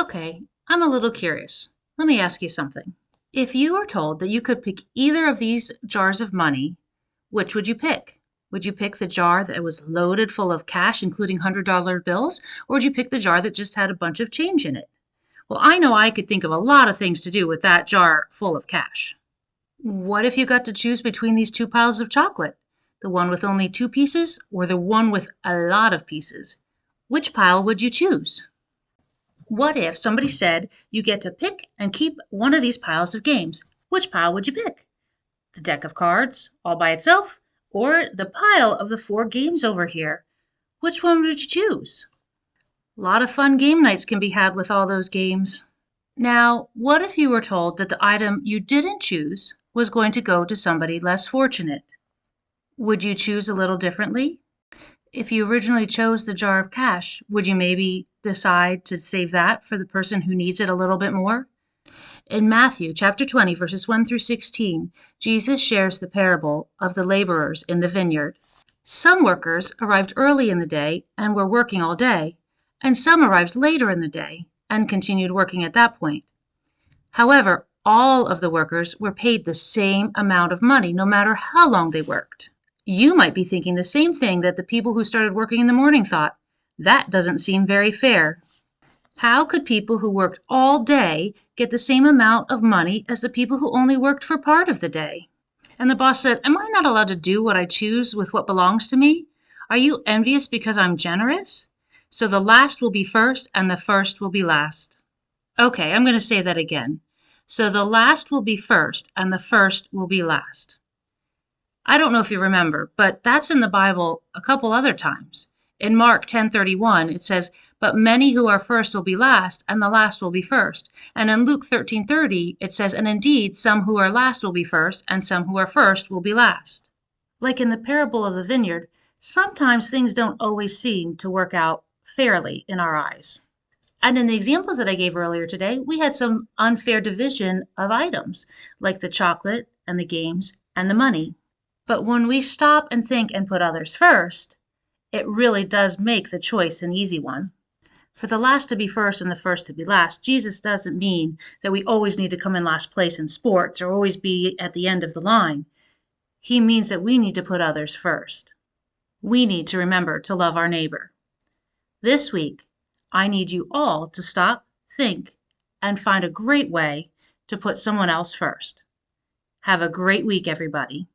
Okay, I'm a little curious. Let me ask you something. If you were told that you could pick either of these jars of money, which would you pick? Would you pick the jar that was loaded full of cash, including $100 bills, or would you pick the jar that just had a bunch of change in it? Well, I know I could think of a lot of things to do with that jar full of cash. What if you got to choose between these two piles of chocolate? The one with only two pieces or the one with a lot of pieces? Which pile would you choose? What if somebody said you get to pick and keep one of these piles of games? Which pile would you pick? The deck of cards all by itself or the pile of the four games over here? Which one would you choose? A lot of fun game nights can be had with all those games. Now, what if you were told that the item you didn't choose was going to go to somebody less fortunate? Would you choose a little differently? If you originally chose the jar of cash, would you maybe decide to save that for the person who needs it a little bit more? In Matthew chapter 20, verses 1 through 16, Jesus shares the parable of the laborers in the vineyard. Some workers arrived early in the day and were working all day, and some arrived later in the day and continued working at that point. However, all of the workers were paid the same amount of money no matter how long they worked. You might be thinking the same thing that the people who started working in the morning thought. That doesn't seem very fair. How could people who worked all day get the same amount of money as the people who only worked for part of the day? And the boss said, "Am I not allowed to do what I choose with what belongs to me? Are you envious because I'm generous? So the last will be first and the first will be last." Okay, I'm going to say that again. So the last will be first and the first will be last. I don't know if you remember, but that's in the Bible a couple other times. In Mark 10:31, it says, "But many who are first will be last, and the last will be first." And in Luke 13:30, it says, "And indeed, some who are last will be first, and some who are first will be last." Like in the parable of the vineyard, sometimes things don't always seem to work out fairly in our eyes. And in the examples that I gave earlier today, we had some unfair division of items, like the chocolate and the games and the money. But when we stop and think and put others first, it really does make the choice an easy one. For the last to be first and the first to be last, Jesus doesn't mean that we always need to come in last place in sports or always be at the end of the line. He means that we need to put others first. We need to remember to love our neighbor. This week, I need you all to stop, think, and find a great way to put someone else first. Have a great week, everybody.